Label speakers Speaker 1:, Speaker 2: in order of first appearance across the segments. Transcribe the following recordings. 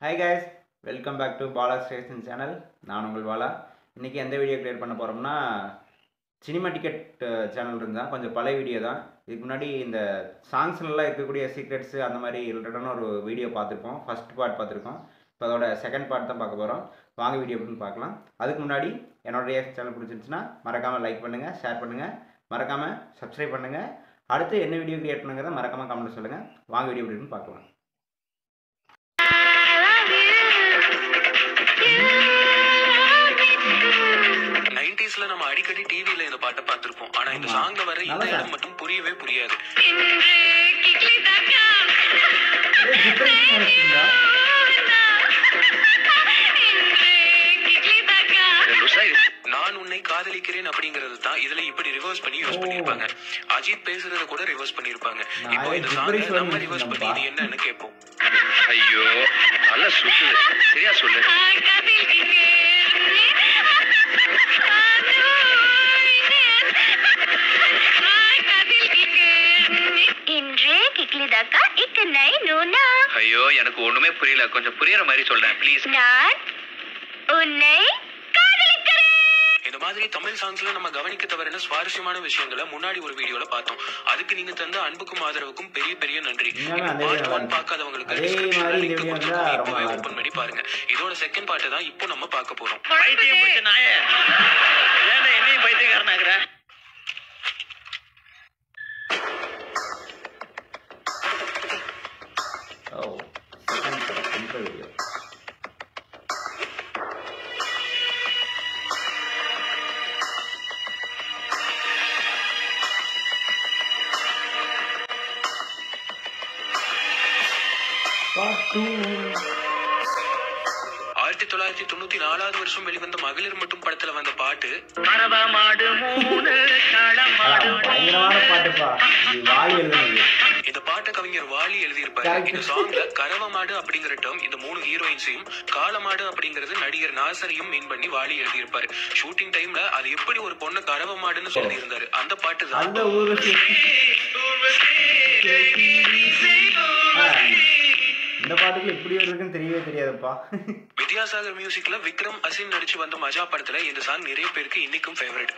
Speaker 1: Hi guys, welcome back to Bala station channel. நான் உங்கள் பாலா. இன்றைக்கி எந்த வீடியோ கிரியேட் பண்ண போகிறோம்னா சினிமா டிக்கெட் சேனல் இருந்தால் கொஞ்சம் பழைய வீடியோ தான். இதுக்கு முன்னாடி இந்த சாங்ஸ்லாம் இருக்கக்கூடிய சீக்ரெட்ஸு அந்த மாதிரி ரிலேட்டடான ஒரு வீடியோ பார்த்துருப்போம். ஃபஸ்ட் பார்ட் பார்த்துருக்கோம். இப்போ அதோட செகண்ட் பார்ட் தான் பார்க்க போகிறோம். வாங்க வீடியோ எப்படின்னு பார்க்கலாம். அதுக்கு முன்னாடி என்னோடய சேனல் பிடிச்சிருந்துச்சுன்னா மறக்காமல் லைக் பண்ணுங்கள், ஷேர் பண்ணுங்கள், மறக்காமல் சப்ஸ்கிரைப் பண்ணுங்கள். அடுத்து என்ன வீடியோ கிரியேட் பண்ணுங்கிறத மறக்காமல் கமெண்ட் சொல்லுங்கள். வாங்க வீடியோ எப்படின்னு பார்க்கலாம்.
Speaker 2: நம்ம அடிக்கடி டிவில இந்த பாட்டை பார்த்திருப்போம். ஆனா இந்த சாங்ல வர இந்த இடம் மட்டும் புரியவே புரியாது. நான் உன்னை காதலிக்கிறேன் அப்படிங்கறது தான் இதுல இப்படி ரிவர்ஸ் பண்ணி யூஸ் பண்ணிருப்பாங்க. அஜித் பேசுறத கூட ரிவர்ஸ் பண்ணிருப்பாங்க. இப்போ இந்த சாங்ல நம்ம ரிவர்ஸ் பண்ணி இது என்னன்னு கேட்போம்.
Speaker 3: ஐயோ நல்ல சுத்து, சரியா சொல்லு. ஐயோ எனக்கு ஒண்ணுமே புரியல, கொஞ்சம் புரியற மாதிரி சொல்றேன் ப்ளீஸ்.
Speaker 4: நான் உன்னை காதலிக்கிறேன்.
Speaker 2: இந்த மாதிரி தமிழ் சாங்ஸ்ல நம்ம கவனிக்க தவறின சுவாரஸ்யமான விஷயங்களை முன்னாடி ஒரு வீடியோல பார்த்தோம். அதுக்கு நீங்க தந்த அன்புக்கும் ஆதரவுக்கும் பெரிய பெரிய நன்றி. பார்ட் 1 பார்க்காதவங்களுக்கு டிஸ்கிரிப்ஷன்ல லிங்க் கொடுத்திருக்கோம். இப்போவே ஓபன் பண்ணி பாருங்க. இதோட செகண்ட் பார்ட் தான் இப்போ நம்ம பார்க்க போறோம்.
Speaker 3: பைத்தியம் பிடிச்ச நாயே, ஏன்டா என்னையும் பைத்தியக்காரனாக்குற?
Speaker 1: Video Part 2.
Speaker 2: 1994 வருஷம் வெளிவந்த மகளிர் மட்டும் படத்துல வந்த பாட்டு இந்த பாட்டை கவிஞர் வாலி எழுதியிருப்பாரு. இந்த சாங்ல கரவமாடு அப்படிங்கிற டேர்ம் இந்த 3 ஹீரோயின்ஸையும், காலமாடு அப்படிங்கறது நடிகர் நாசரையும் மீன் பண்ணி வாலி எழுதியிருப்பாரு. ஷூட்டிங் டைம்ல அது எப்படி ஒரு பொண்ணு கரவமாடுன்னு சொல்லி இருந்தாரு. அந்த பாட்டு தான்
Speaker 1: இந்த பாட்டுக்கு இப்படி இருக்குன்னு தெரியவே தெரியாதுப்பா.
Speaker 2: வித்யாசாகர் மியூசிக்ல விக்ரம் அசின் நடிச்சு வந்த மஜா படத்துல இந்த சாங் நிறைய பேருக்கு இன்னைக்கும் ஃபேவரட்.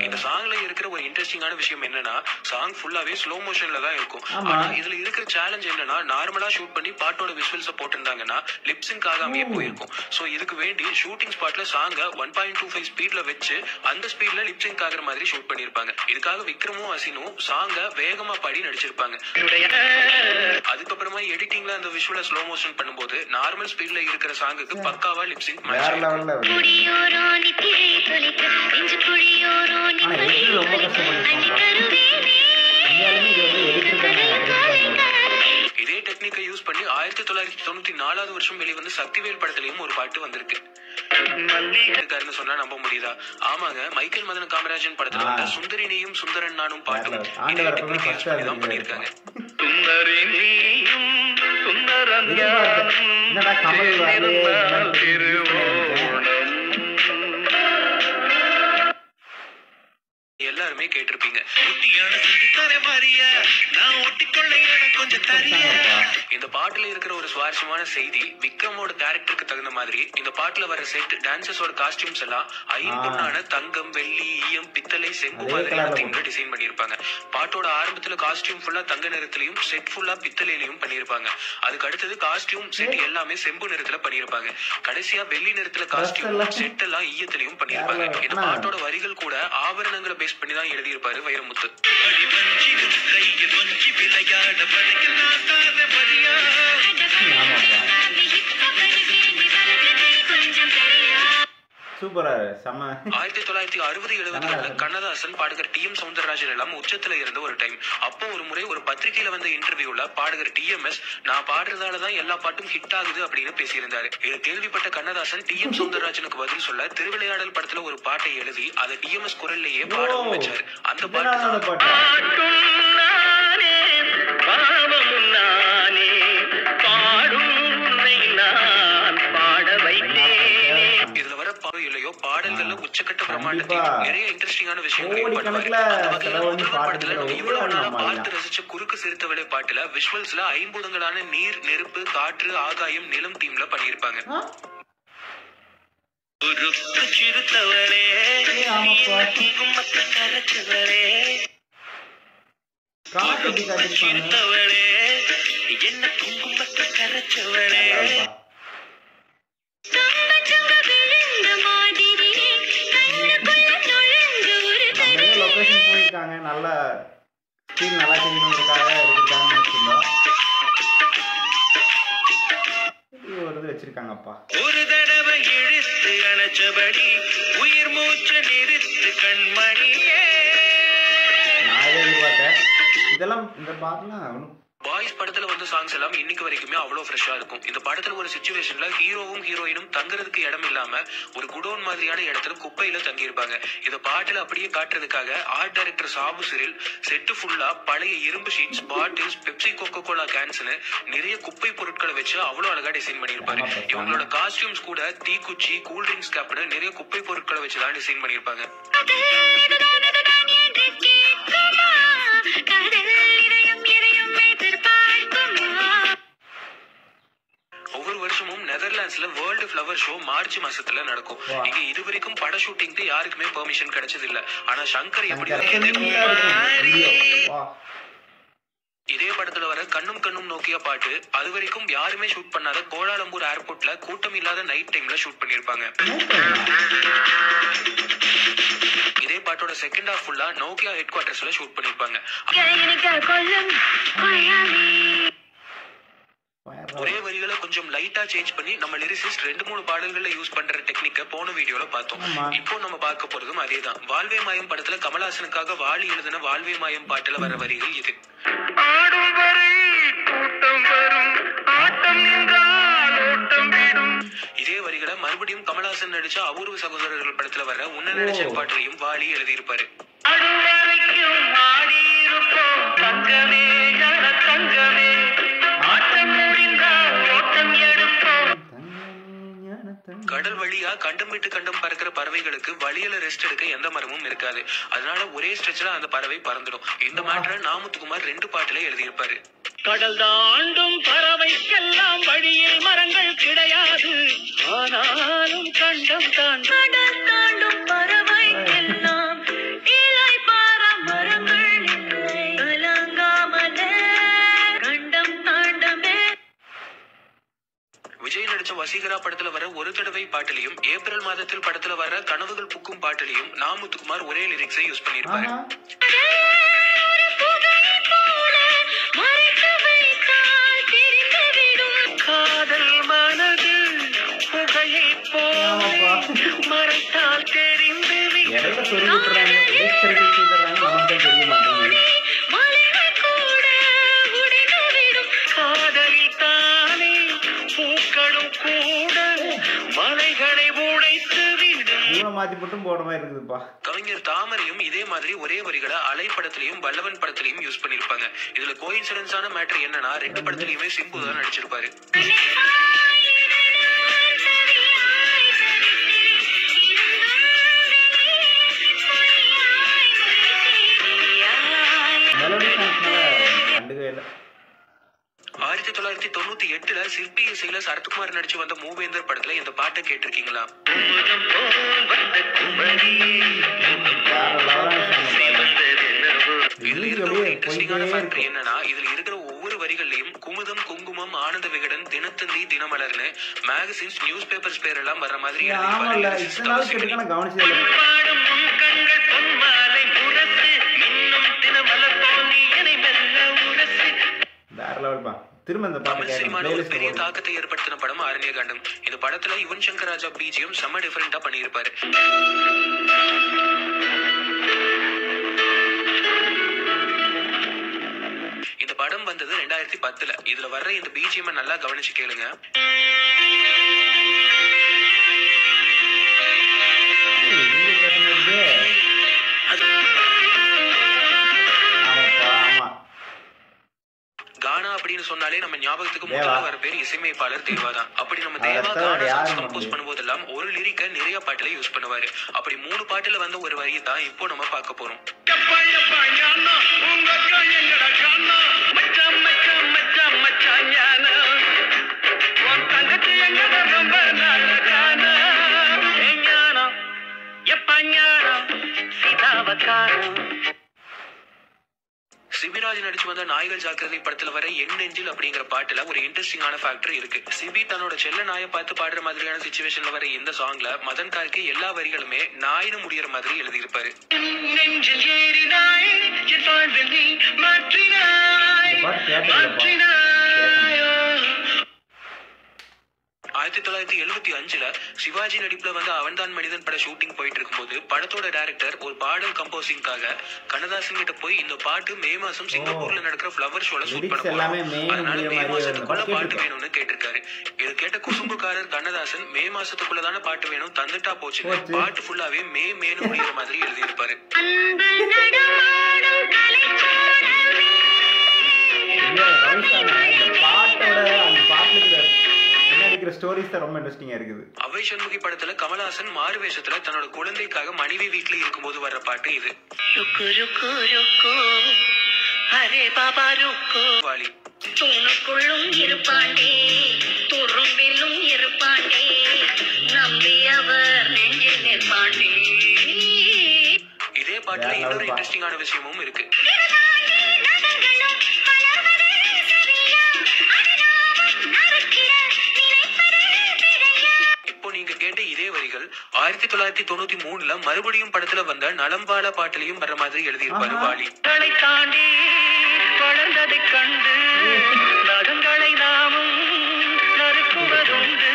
Speaker 2: இந்த சாங்ல இருக்கிற ஒரு இன்ட்ரெஸ்டிங்கான விஷயம் என்னன்னா, சாங் ஃபுல்லாவே ஸ்லோ மோஷன்ல தான் இருக்கும். ஆனா இதுல இருக்கிற சேலஞ்ச் என்னன்னா, நார்மலா ஷூட் பண்ணி பாட்டோட விசுவல்ஸ் போட்டிருந்தாங்கன்னா லிப்சிங்க் ஆகாமயே போயிருக்கும். சோ இதுக்கு வேண்டி ஷூட்டிங் ஸ்பாட்ல சாங்க 1.25 ஸ்பீட்ல வச்சு அந்த ஸ்பீட்ல லிப்சிங்க் ஆகுற மாதிரி ஷூட் பண்ணிருப்பாங்க. இதுக்காக விக்ரமும் அசினும் சாங்க வேகமா பாடி நடிச்சிருப்பாங்க. அதுக்கப்புறமா எடிட்டிங்ல அந்த விஷுவல ஸ்லோ மோஷன் பண்ணும்போது நார்மல் ஸ்பீட்ல இருக்கிற சாங்குக்கு பக்காவா லிப்சிங்க் மேட்ச் ஆகும். இதே டெக்னிக்கை யூஸ் பண்ணி 1994 வருஷம் வெளிவந்த சக்திவேல் படத்திலயும் ஒரு பாட்டு வந்திருக்கு. சொன்னா நம்ப முடியுதா? ஆமாங்க, மைக்கேல் மதன காமராஜன் படத்துல வந்த சுந்தரினியும் சுந்தரன் நானும் பாட்டும் இதே டெக்னிக்கை யூஸ் பண்ணி தான் பண்ணிருக்காங்க. எல்லாருமே கேட்டிருப்பீங்க. இந்த பாட்டுல இருக்கிற ஒரு சுவாரஸ்யமான செய்தி, விக்ரமோட கேரக்டருக்கு தகுந்த மாதிரி இந்த பாட்டுல வர செட் டான்சர்ஸோட காஸ்டியூம்ஸ் எல்லாம் ஐம்பொன்னான தங்கம், வெள்ளி, ஈயம், பித்தளை, செம்பு மாதிரி டிசைன் பண்ணிருப்பாங்க. பாட்டோட ஆரம்பத்துல காஸ்டியூம் ஃபுல்லா தங்க நிறத்திலையும் செட் ஃபுல்லா பித்தளையிலையும் பண்ணிருப்பாங்க. அதுக்கு அடுத்தது காஸ்டியூம் செட் எல்லாமே செம்பு நிறத்துல பண்ணிருப்பாங்க. கடைசியா வெள்ளி நிறத்துல காஸ்டியூம் செட் எல்லாம் ஈயத்திலையும் பண்ணிருப்பாங்க. இந்த பாட்டோட வரிகள் கூட ஆபரணங்களை பேஸ் பண்ணி தான் எழுதியிருப்பாரு வைரமுத்து.
Speaker 1: சூப்பரா செம.
Speaker 2: 1960-70 கண்ணதாசன் பாடகர் டி.எம். சௌந்தரராஜன் எல்லாம் உச்சத்துல இருந்த ஒரு டைம். அப்போ ஒரு முறை ஒரு பத்திரிகையில வந்த இன்டர்வியூல பாடகர் டி.எம்.எஸ் நான் பாடுறதாலதான் எல்லா பாட்டும் ஹிட் ஆகுது அப்படின்னு பேசியிருந்தாரு. இதை கேள்விப்பட்ட கண்ணதாசன் டி.எம். சௌந்தரராஜனுக்கு பதில் சொல்ல திருவிளையாடல் படத்துல ஒரு பாட்டை எழுதி அதை டி.எம்.எஸ் குரல்லையே பாடவும் வச்சாரு. அந்த பாட்டு இதுல வர இல்லையோ பாடல்கள்ல உச்சக்கட்ட பிரமாணம் பாட்டத்தையும் நிறைய இன்ட்ரெஸ்டிங்கான விஷயங்களையும் பண்ணுவாரு. அந்த வகையில முதல்வர் படத்துல நம்ம இவ்வளவு நாளா பார்த்து ரசிச்ச குறுக்கு சிறுத்தவளை பாட்டுல விஷுவல்ஸ்ல ஐம்பூதங்களான நீர், நெருப்பு, காற்று, ஆகாயம், நிலம் தீம்ல பண்ணியிருப்பாங்க. என்ன குங்குமத்தை கரைச்சவளே
Speaker 1: லொகேஷன் போயிருக்காங்க, நல்ல ஸ்டீல் நல்லா தெரியணுன்றதுக்காக இருக்காங்கன்னு வச்சிருந்தோம். ஒரு வச்சிருக்காங்கப்பா.
Speaker 3: ஒரு தடவை இழுத்து அணைச்சபடி உயிர் மூச்சு நிறுத்து கண்மணியே.
Speaker 1: நான் எதிர்பார்த்தேன் இதெல்லாம், இந்த பாட்டுலாம்
Speaker 2: பாய்ஸ் படத்துல வந்த சாங்ஸ் எல்லாம் இன்னைக்கு வரைக்குமே அவ்வளவு ஃப்ரெஷ்ஷா இருக்கும். இந்த படத்துல ஒரு சிச்சுவேஷன்ல ஹீரோவும் ஹீரோயினும் தங்குறதுக்கு இடம் இல்லாம ஒரு குடோன் மாதிரியான இடத்துல குப்பையில தங்கி இருப்பாங்க. இத பாட்டுல அப்படியே காட்டுறதுக்காக art director Sabu Cyril set ஃபுல்லா பழைய இரும்பு sheets, bottles, Pepsi, Coca Cola கேன்ஸ்னு நிறைய குப்பை பொருட்களை வச்சு அவ்வளவு அழகா டிசைன் பண்ணிருப்பாரு. இவங்களோட காஸ்டியூம்ஸ் கூட தீக்குச்சி, கூல்ட்ரிங்க்ஸ் கேப்னு நிறைய குப்பை பொருட்களை வச்சுதான் டிசைன் பண்ணிருப்பாங்க. ஒவ்வொரு வருஷமும் நெதர்லாண்ட்ஸ்ல வேர்ல்டு ஃபிளவர் ஷோ மார்ச் மாசத்துல நடக்கும். இங்க இதுவரைக்கும் பட ஷூட்டிங்க்கு யாருக்குமே பெர்மிஷன் கிடைச்சது இல்ல. ஆனா சங்கர் எப்படி இதே படத்துல வர கண்ணும் கண்ணும் நோக்கிய பாட்டு அது வரைக்கும் யாருமே ஷூட் பண்ணாத கோலாலம்பூர் ஏர்போர்ட்ல கூட்டம் இல்லாத நைட் டைம்ல ஷூட் பண்ணிருப்பாங்க. இதே பாட்டோட செகண்ட் ஹாஃப் ஃபுல்லா நோக்கியா ஹெட் குவார்டர்ஸ்ல ஷூட் பண்ணிருப்பாங்க. ஒரே வரிகளை கொஞ்சம் லைட்டா சேஞ்ச் பண்ணி நம்ம லிரிசிஸ்ட் 2-3 பாடல்கள்ல யூஸ் பண்ற டெக்னிக்க போன வீடியோல பார்த்தோம். இப்போ நம்ம பார்க்க போறதும் அதேதான். வாழ்வே மாயம் படத்துல கமலஹாசனுக்காக வாலி எழுதின வாழ்வே மாயம் பாட்டுல வர வரிகள் இது.
Speaker 3: ஆடும் வரை கூட்டம் வரும், ஆட்டம் என்றால் ஓட்டம் விடும்.
Speaker 2: இதே வரிகளை மறுபடியும் கமலஹாசன் நடிச்ச அபூர்வ சகோதரர்கள் படத்துல வர உன்ன நினைச்ச பாட்டிலையும் வாலி எழுதியிருப்பாரு. தங்கமே தங்கமே கடல் வழியா கண்டம் விட்டு கண்டம் பறக்கிற பறவைகளுக்கு வழியில ரெஸ்ட் எடுக்க எந்த மரமும் இருக்காது. அதனால ஒரே ஸ்ட்ரெச்ல அந்த பறவை பறந்துடும். இந்த மேட்டரை நாமுத்துக்குமார் 2 பாட்டுல எழுதியிருப்பாரு.
Speaker 3: கடல் தாண்டும் பறவைக்கெல்லாம் வழியில் மரங்கள் கிடையாது, ஆனாலும் கண்டம் தாண்டும் பறவைக்கெல்லாம் இலை பார மரங்கள் இல்லை, கலங்காமலே கண்டம் தாண்டமே.
Speaker 2: விஜய் நடிச்ச வசீகரா படத்துல வர ஒரு தடவை பாட்டிலையும் ஏப்ரல் மாதத்தில் படத்துல வர கனவுகள் புக்கும் பாட்டிலையும் நாமுத்துக்குமார் ஒரே லிரிக்ஸை யூஸ் பண்ணிருப்பாரு.
Speaker 3: காதல் மனது புகையை போல் மறைத்தால் தெரிந்து காதலில் தானே பூக்களும் கூட மலைகளை உடைத்து விடும்.
Speaker 1: மாத்தி போட்டும் போட மாதிரி இருக்குதுப்பா.
Speaker 2: கவிஞர் தாமரையும் இதே மாதிரி ஒரே வரிகளை அலை படத்திலையும் வல்லவன் படத்திலையும் யூஸ் பண்ணிருப்பாங்க. இதுல கோயின்சிடன்ஸான மேட்டர் என்னன்னா 2 படத்திலயுமே சிம்பு தான் நடிச்சிருப்பாரு.
Speaker 1: கண்டுக்கவே இல்லை.
Speaker 2: 1998 சிற்பி இசையில சரத்குமார் நடிச்சு வந்த மூவேந்தர் படத்துல இந்த பாட்டை கேட்டிருக்கீங்களா? இதுல இருக்கிற ஒரு இன்ட்ரெஸ்டிங்கான ஃபேக்டர் என்னன்னா இதுல இருக்கிற ஒவ்வொரு வரிகள்லயும் குமுதம், குங்குமம், ஆனந்த விகடன், தினத்தந்தி, தினமலர்னு மேகசின்ஸ், நியூஸ் பேப்பர்ஸ் பேர் எல்லாம் வர்ற மாதிரி பெரிய தாக்கத்தை ஏற்படுத்தின படம் ஆரண்யகாண்டம். இந்த படத்துல யுவன் சங்கர் ராஜா பிஜிஎம் செம்ம டிஃபரெண்டா பண்ணியிருப்பாரு. இந்த படம் வந்தது 2010. இதுல வர்ற இந்த பிஜிஎம் நல்லா கவனிச்சு கேளுங்க. கானா அப்படின்னு சொன்னாலே நம்ம ஞாபகத்துக்கு முதல்ல வர பேர் இசையமைப்பாளர் தேவா தான். அப்படி நம்ம தேவா கானா சாங்ஸ் கம்போஸ் பண்ணும்போதெல்லாம் ஒரு லிரிக்க நிறைய பாட்டுல யூஸ் பண்ணுவாரு. அப்படி 3 பாட்டுல வந்த ஒரு வரி தான் இப்போ நம்ம பார்க்க போறோம். சிபிராஜ் நடிச்சு வந்த நாய்கள் ஜாக்கிரதை படத்துல வர என் நெஞ்சில் அப்படிங்கிற பாட்டுல ஒரு இன்ட்ரெஸ்டிங்கான ஃபேக்டர் இருக்கு. சிபி தன்னோட செல்ல நாயை பார்த்து பாடுற மாதிரியான சிச்சுவேஷன்ல வர இந்த சாங்ல மதன் கார்கே எல்லா வரிகளுமே நாயின்னு முடிகிற மாதிரி எழுதியிருப்பாரு. 1975ல சிவாஜி நடிப்புல வந்து அவன்தான் மனிதன் பட ஷூட்டிங் போயிட்டு இருக்கும்போது படத்தோட டைரக்டர் ஒரு பாடல் கம்போசிங்காக கண்ணதாசன் கிட்ட போய் இந்த பாட்டு மே மாசம் சிங்கப்பூர்ல நடக்கிற ஃப்ளவர் ஷோல ஷூட் பண்ண போறோம், அதனால மே மாசத்துக்குள்ள பாட்டு வேணும்னு கேட்டிருக்காரு. இதை கேட்ட குசும்புக்காரர் கண்ணதாசன் மே மாசத்துக்குள்ளதான பாட்டு வேணும் தந்துட்டா போச்சுன்னு பாட்டு ஃபுல்லாவே மே மேனு முடிகிற மாதிரி எழுதியிருப்பாரு. அவை சண்முகி படத்துல கமலஹாசன் மாறு வேஷத்துல தன்னோட குழந்தைக்காக மனைவி வீட்டுல இருக்கும்போது வர்ற பாட்டு இது. வாலி
Speaker 4: தூணுக்குள்ளும் இருப்பாண்டே துரும்பிலும் இருப்பாண்டே நம்பி அவர் நெஞ்சில் நிற்பாண்டே.
Speaker 2: இதே பாட்டுல இன்னொரு இன்ட்ரெஸ்டிங்கான விஷயமும் இருக்கு. நீங்க கேட்ட இதே வரிகள் 1993ல மறுபடியும் படத்துல வந்த நலம்பால பாட்டிலையும் வர்ற மாதிரி எழுதியிருப்பாரு வாலி. தாண்டி வளர்ந்ததை கண்டு நகங்களை நாமும் நறுக்குவதுண்டு.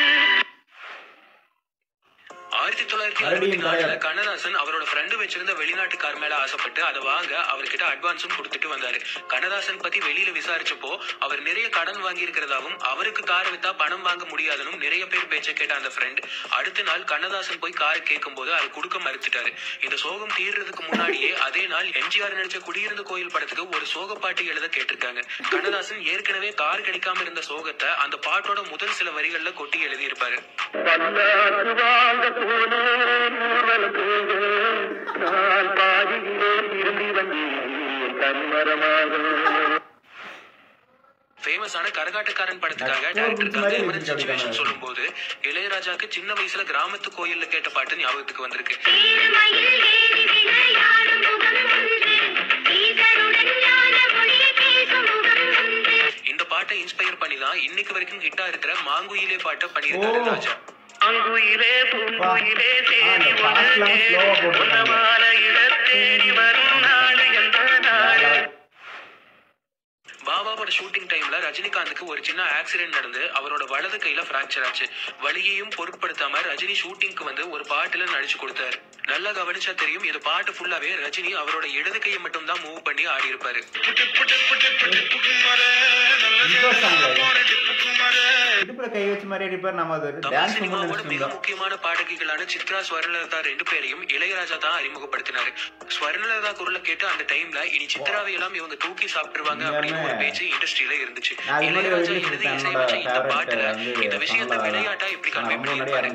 Speaker 2: 1964ல கண்ணதாசன் அவரோட ஃப்ரெண்டு வச்சிருந்த வெளிநாட்டு கார் மேல ஆசைப்பட்டு அதை வாங்க அவர்கிட்ட அட்வான்ஸும் கொடுத்துட்டு வந்தாரு. கண்ணதாசன் பத்தி வெளியில விசாரிச்சப்போ அவர் நிறைய கடன் வாங்கி இருக்கிறதாவும் அவருக்கு கார் வித்தா பணம் வாங்க முடியாதுன்னு நிறைய பேர் பேச்ச கேட்ட அந்த ஃப்ரெண்ட் அடுத்த நாள் கண்ணதாசன் போய் காரை கேட்கும் போது அதை கொடுக்க மறுத்துட்டாரு. இந்த சோகம் தீர்றதுக்கு முன்னாடியே அதே நாள் எம்ஜிஆர் நடிச்ச குடியிருந்த கோயில் படத்துக்கு ஒரு சோக பாட்டு எழுத கேட்டிருக்காங்க. கண்ணதாசன் ஏற்கனவே கார் கிடைக்காம இருந்த சோகத்தை அந்த பாட்டோட முதல் சில வரிகள்ல கொட்டி எழுதியிருப்பாரு. ஃபேமஸான கரகாட்டக்காரன் படத்துக்காக டைரக்டருக்காக எமர்ஜென்சி சிச்சுவேஷன் சொல்லும் போது இளையராஜாக்கு சின்ன வயசுல கிராமத்து கோயில்ல கேட்ட பாட்டு ஞாபகத்துக்கு வந்திருக்கு. இந்த பாட்டை இன்ஸ்பயர் பண்ணி தான் இன்னைக்கு வரைக்கும் ஹிட்டா இருக்கிற மாங்குயிலே பாட்டை பண்ணியிருக்காரு ராஜா. பாபாவோட ஷூட்டிங் டைம்ல ரஜினிகாந்துக்கு ஒரு சின்ன ஆக்சிடென்ட் நடந்து அவரோட வலது கையில பிராக்சர் ஆச்சு. வலியையும் பொருட்படுத்தாம ரஜினி ஷூட்டிங்க்கு வந்து ஒரு பாட்டுல நடிச்சு கொடுத்தாரு. நல்லா கவனிச்சா தெரியும் இது பாட்டு ஃபுல்லாவே ரஜினி அவரோட இடது கையை மட்டும் தான் மூவ் பண்ணி ஆடி இருப்பாரு. தமிழ் சினிமாவோட மிக முக்கியமான பாடகிகளான சித்ரா ஸ்வர்ணலதா 2 பேரையும் இளையராஜா தான் அறிமுகப்படுத்தினாரு. ஸ்வர்ணலதா குரலை கேட்டு அந்த டைம்ல இனி சித்ராவை எல்லாம் இவங்க தூக்கி சாப்பிட்டுருவாங்க அப்படின்னு ஒரு பேச்சு இண்டஸ்ட்ரியில இருந்துச்சு. இளையராஜா எழுதி இசையமைச்ச இந்த பாட்டுல இந்த விஷயத்தை விளையாட்டா இப்படி கன்வே பண்ணியிருப்பாரு.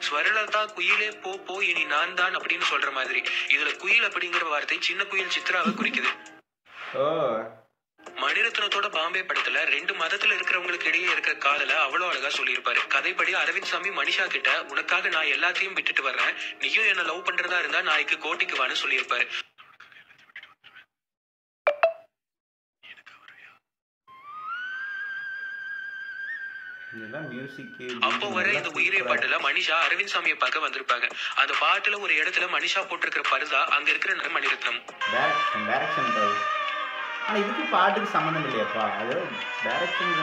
Speaker 2: ஸ்வரலதா குயிலே போ போ இனி நான் தான் அப்படின்னு சொல்ற மாதிரி இதுல குயில் அப்படிங்கிற வார்த்தை சின்ன குயில் சித்ராவை குறிக்குது. மணிரத்னத்தோட பாம்பே படத்துல 2 மதத்துல இருக்கிறவங்களுக்கு இடையே இருக்கிற காதல அவ்வளவு அழகா சொல்லியிருப்பாரு. கதைப்படி அரவிந்த் சாமி மனிஷா கிட்ட உனக்காக நான் எல்லாத்தையும் விட்டுட்டு வர்றேன், நீயும் என்ன லவ் பண்றதா இருந்தா நாளைக்கு கோட்டைக்கு வான்னு சொல்லியிருப்பாரு. அப்போ வர இந்த உயிரே பாட்டுல மனிஷா அரவிந்த் சாமியை பார்க்க வந்திருப்பாங்க. அந்த பாட்டுல ஒரு இடத்துல மனிஷா போட்டிருக்கிற பரிசா அங்க இருக்கிற மணிரத்னம்.
Speaker 1: இதுக்கு பாட்டுக்கு சம்பந்தம் இல்லையாப்பா, அது டைரக்ஷன்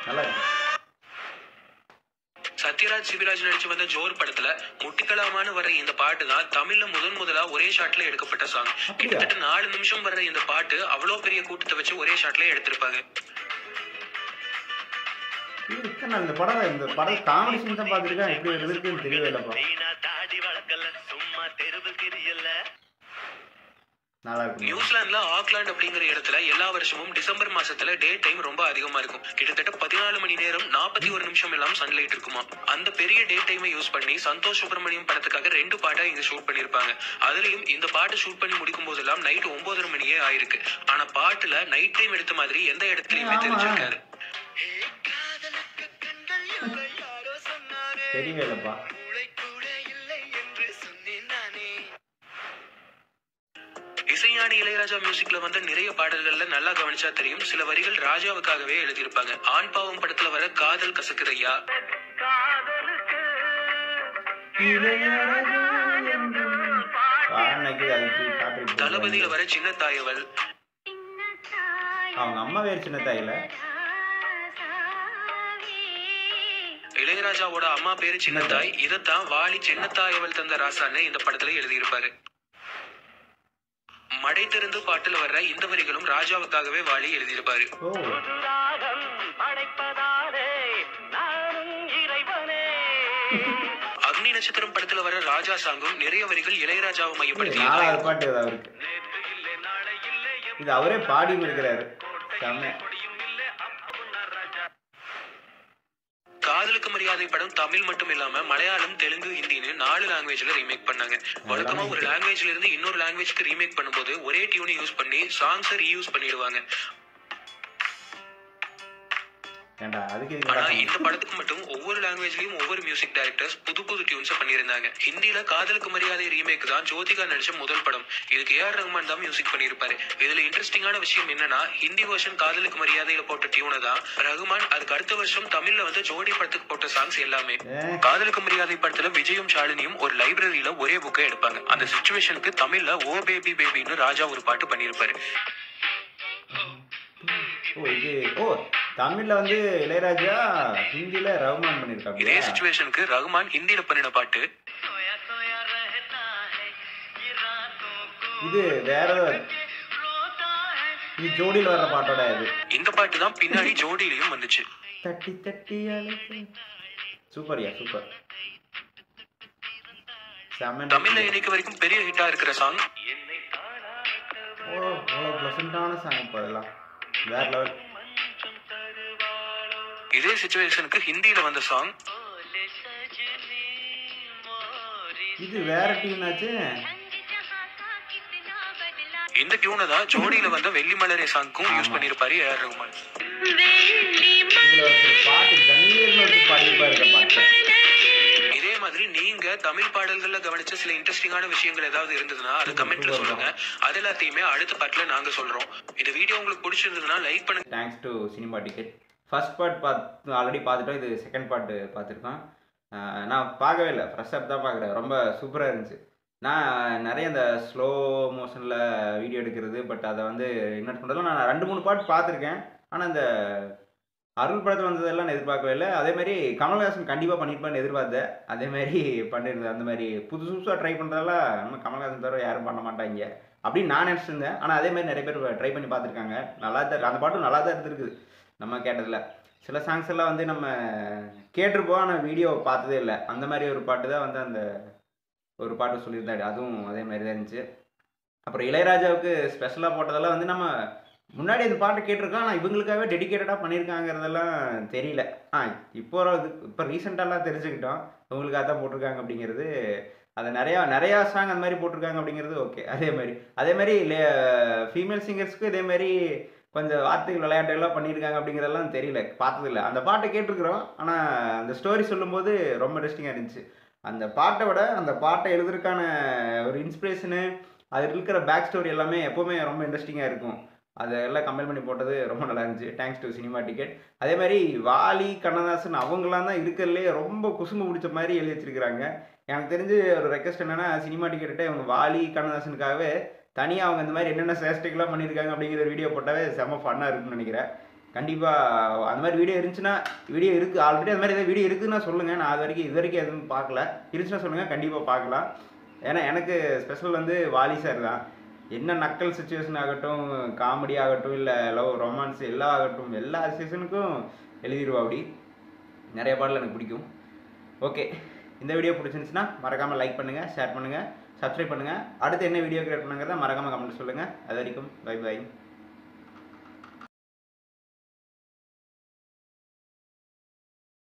Speaker 1: நல்லா இருக்கு.
Speaker 2: சத்யராஜ் சிபிராஜ் நடிச்சு வந்த ஜோர் படத்துல முட்டிக்கலாமான்னு வர்ற இந்த பாட்டு தான் தமிழ்ல முதலா ஒரே ஷாட்ல எடுக்கப்பட்ட சாங். கிட்டத்தட்ட 4 நிமிஷம் வர்ற இந்த பாட்டு அவ்வளவு பெரிய கூட்டத்தை வச்சு ஒரே ஷாட்ல எடுத்திருப்பாங்க.
Speaker 1: இந்த படம் காமெடி சீன் தான் பாத்துருக்கேன், எப்படி இருக்குன்னு தெரியவே இல்லப்பா.
Speaker 3: வளர்க்கல சும்மா தெருவில் தெரியல.
Speaker 1: நல்லா இருக்கும்.
Speaker 2: நியூசிலாந்துல ஆக்லாந்து அப்படிங்கிற இடத்துல எல்லா வருஷமும் டிசம்பர் மாசத்துல டே டைம் ரொம்ப அதிகமா இருக்கும். கிட்டத்தட்ட 14 மணி நேரம் 41 நிமிஷம் எல்லாம் சன்லைட் இருக்குமா. அந்த பெரிய டே டைமை யூஸ் பண்ணி சந்தோஷ் சுப்ரமணியம் படத்துக்காக 2 பாட்டா இங்க ஷூட் பண்ணிருப்பாங்க. அதுலயும் இந்த பாட்டு ஷூட் பண்ணி முடிக்கும் போதெல்லாம் நைட் 9:30 மணியே ஆயிருக்கு. ஆனா பாட்டுல நைட் டைம் எடுத்த மாதிரி எந்த இடத்துலயுமே தெரிஞ்சிருக்காரு.
Speaker 1: தெரியலப்பா.
Speaker 2: இசைஞானி இளையராஜா மியூசிக்ல வந்த நிறைய பாடல்கள்ல நல்லா கவனிச்சா தெரியும், சில வரிகள் ராஜாவுக்காகவே எழுதியிருப்பாங்க. ஆண் பாவம் படத்துல வர காதல் கசக்குதையா, தளபதியில வர சின்ன தாயவள்,
Speaker 1: அவங்க அம்மா வேறு சின்ன தாயில,
Speaker 2: இளையராஜாவோட அம்மா பேரு சின்னத்தாய். இதத்தான் வாலி சின்னத்தாயவள் தந்த ராசான்னு இந்த படத்துல எழுதியிருப்பாரு. மடை திறந்து பாட்டுல வர்ற இந்த வரிகளும் ராஜாவுக்காகவே வாலி எழுதியிருப்பாரு. அக்னி நட்சத்திரம் படத்துல வர ராஜா சாங்கும் நிறைய வரிகள் இளையராஜாவை மையப்படுத்தி
Speaker 1: இது அவரே பாடி இருக்கிறாரு.
Speaker 2: காதலுக்கு மரியாதை படம் தமிழ் மட்டும் இல்லாம மலையாளம், தெலுங்கு, ஹிந்தின்னு 4 லாங்குவேஜ்ல ரீமேக் பண்ணாங்க. வழக்கமா ஒரு லாங்குவேஜ்ல இருந்து இன்னொரு லாங்குவேஜ்க்கு ரீமேக் பண்ணும்போது ஒரே டியூனை யூஸ் பண்ணி சாங்ஸை ரீயூஸ் பண்ணிடுவாங்க. ஆனா இந்த படத்துக்கு மட்டும் ஒவ்வொரு லாங்குவேஜ்லயும் ஒவ்வொரு மியூசிக் டைரக்டர்ஸ் புது புது டியூன்ஸ் பண்ணிருந்தாங்க. ஹிந்தில காதலுக்கு மரியாதை ரீமேக் தான் ஜோதிகா நடிச்ச முதல் படம். இதுக்கு ஏஆர் ரஹ்மான் தான் மியூசிக் பண்ணிருப்பாரு. இதுல இன்ட்ரெஸ்டிங்கான விஷயம் என்னன்னா, ஹிந்தி வெர்ஷன் காதலுக்கு மரியாதையில போட்ட டியூனை தான் ரஹ்மான் அதுக்கு அடுத்த வருஷம் தமிழ்ல வந்து ஜோடி படத்துக்கு போட்ட சாங்ஸ் எல்லாமே. காதலுக்கு மரியாதை படத்துல விஜயும் ஷாலினியும் ஒரு லைப்ரரியில ஒரே புக்கை எடுப்பாங்க. அந்த சிச்சுவேஷனுக்கு தமிழ்ல ஓ பேபி பேபின்னு ராஜா ஒரு பாட்டு பண்ணிருப்பாரு.
Speaker 1: தமிழ்ல வந்து இளையராஜா, ஹிந்தில ரஹ்மான் பண்ணிருக்காங்க.
Speaker 2: இதே சிச்சுவேஷனுக்கு ரஹ்மான் ஹிந்தில பண்ணின பாட்டு
Speaker 1: இது வேற, இது ஜோடியில வர்ற பாட்டோட இது.
Speaker 2: இந்த பாட்டு தான் பின்னாடி ஜோடியிலயும் வந்துச்சு.
Speaker 1: தட்டி தட்டி சூப்பர்யா, சூப்பர்.
Speaker 2: தமிழ்ல இன்னைக்கு வரைக்கும் பெரிய ஹிட்டா இருக்கிற சாங்.
Speaker 1: பிளசண்டான சாங் இதெல்லாம் வேற லெவல்.
Speaker 2: இதே சிச்சுவேஷனுக்கு ஹிந்தில வந்த சாங்
Speaker 1: இது வேற டியூன் ஆச்சு.
Speaker 2: இந்த டியூனை தான் ஜோடியில வந்த வெள்ளி மலரே சாங்க்கும் யூஸ் பண்ணிருப்பாரு ஏஆர் ரஹ்மான்.
Speaker 1: இதுல ஒரு பாட்டு கண்ணீர்னு ஒரு பாடிருப்பாரு இந்த பாட்டு.
Speaker 2: இதே மாதிரி நீங்க தமிழ் பாடல்கள்ல கவனிச்ச சில இன்ட்ரெஸ்டிங்கான விஷயங்கள் ஏதாவது இருந்ததுன்னா அது கமெண்ட்ல சொல்லுங்க. அது எல்லாத்தையுமே அடுத்த பார்ட்ல நாங்க சொல்றோம். இந்த வீடியோ உங்களுக்கு பிடிச்சிருந்ததுன்னா லைக் பண்ணுங்க.
Speaker 1: Thanks to cinema ticket. First part already பார்த்துட்டோம். இது செகண்ட் பார்ட் பார்த்துருக்கோம். நான் பார்க்கவே இல்லை, ஃப்ரெஷ் அப் தான் பார்க்குறேன். ரொம்ப சூப்பராக இருந்துச்சு. நான் நிறைய இந்த ஸ்லோ மோஷனில் வீடியோ எடுக்கிறது, பட் அதை வந்து இன்வெர்ட் பண்ணுறதுலாம் நான் 2-3 பார்ட் பார்த்துருக்கேன். ஆனால் இந்த அருள் படத்தில் வந்ததெல்லாம் நான் எதிர்பார்க்கவே இல்லை. அதேமாதிரி கமல்ஹாசன் கண்டிப்பாக பண்ணியிருப்பான்னு எதிர்பார்த்தேன். அதேமாதிரி பண்ணியிருந்தேன். அந்த மாதிரி புதுசாக ட்ரை பண்ணுறதெல்லாம் நம்ம கமல்ஹாசன் தவிர யாரும் பண்ண மாட்டாங்க அப்படின்னு நான் நினச்சிருந்தேன். ஆனால் அதேமாதிரி நிறைய பேர் ட்ரை பண்ணி பார்த்துருக்காங்க. நல்லா தான், அந்த பாட்டும் நல்லா தான் இருந்திருக்குது. நம்ம கேட்டதில்ல சில சாங்ஸ் எல்லாம் வந்து நம்ம கேட்டிருப்போம், ஆனால் வீடியோ பார்த்ததே இல்லை. அந்த மாதிரி ஒரு பாட்டு தான் வந்து அந்த ஒரு பாட்டு சொல்லியிருந்தாரு, அதுவும் அதே மாதிரி தான் இருந்துச்சு. அப்புறம் இளையராஜாவுக்கு ஸ்பெஷலாக போட்டதெல்லாம் வந்து நம்ம முன்னாடி அந்த பாட்டு கேட்டிருக்கோம், ஆனால் இவங்களுக்காகவே டெடிக்கேட்டடாக பண்ணியிருக்காங்கிறதெல்லாம் தெரியல. இப்போ ரீசெண்டாலாம் தெரிஞ்சுக்கிட்டோம் இவங்களுக்காக தான் போட்டிருக்காங்க அப்படிங்கிறது. அதை நிறையா சாங் அந்த மாதிரி போட்டிருக்காங்க அப்படிங்கிறது ஓகே. அதே மாதிரி ஃபீமேல் சிங்கர்ஸ்க்கு இதேமாரி கொஞ்சம் வார்த்தைகள் விளையாட்டுகள்லாம் பண்ணியிருக்காங்க அப்படிங்கிறதெல்லாம் தெரியல, பார்த்ததில்ல. அந்த பாட்டை கேட்டிருக்கிறோம், ஆனால் அந்த ஸ்டோரி சொல்லும்போது ரொம்ப இன்ட்ரெஸ்டிங்காக இருந்துச்சு. அந்த பாட்டை விட அந்த பாட்டை எழுதுறதுக்கான ஒரு இன்ஸ்பிரேஷனு, அதில் இருக்கிற பேக் ஸ்டோரி எல்லாமே எப்போவுமே ரொம்ப இன்ட்ரெஸ்டிங்காக இருக்கும். அதெல்லாம் கம்பேர் பண்ணி போட்டது ரொம்ப நல்லா இருந்துச்சு. Thanks to cinema ticket. அதே மாதிரி வாலி, கண்ணதாசன் அவங்களாம் தான் இருக்கிறதுலே ரொம்ப குசும்பு பிடிச்ச மாதிரி எழுதி வச்சிருக்கிறாங்க. எனக்கு தெரிஞ்சு ஒரு ரெக்வஸ்ட் என்னென்னா, சினிமா டிக்கெட்டை இவங்க வாலி, கண்ணதாசனுக்காகவே தனியாக அவங்க இந்த மாதிரி என்னென்ன சேஷ்டைகள்லாம் பண்ணியிருக்காங்க அப்படிங்கிற வீடியோ போட்டாவே செம்ம ஃபன்னாக இருக்குன்னு நினைக்கிறேன். கண்டிப்பாக அந்த மாதிரி வீடியோ இருந்துச்சுன்னா, வீடியோ இருக்குது ஆல்ரெடி, அந்த மாதிரி எதாவது வீடியோ இருக்குதுன்னா சொல்லுங்கள். நான் இது வரைக்கும் எதுவும் பார்க்கல. இருந்துச்சுன்னா சொல்லுங்கள், கண்டிப்பாக பார்க்கலாம். ஏன்னா எனக்கு ஸ்பெஷல் வந்து வாலி சார் தான். என்ன நக்கல் சுச்சுவேஷன் ஆகட்டும், காமெடி ஆகட்டும், இல்லை லவ் ரொமான்ஸ் எல்லாம் ஆகட்டும், எல்லா சீசனுக்கும் எழுதிடுவா. அப்படி நிறைய பாடல் எனக்கு பிடிக்கும். ஓகே, இந்த வீடியோ பிடிச்சிருந்துச்சுன்னா மறக்காமல் லைக் பண்ணுங்கள், ஷேர் பண்ணுங்கள், சப்ஸ்கிரைப் பண்ணுங்கள். அடுத்து என்ன வீடியோ கிரியேட் பண்ணுங்கிறத மறக்காமல் கமெண்ட் சொல்லுங்கள். அது வரைக்கும் பை பை.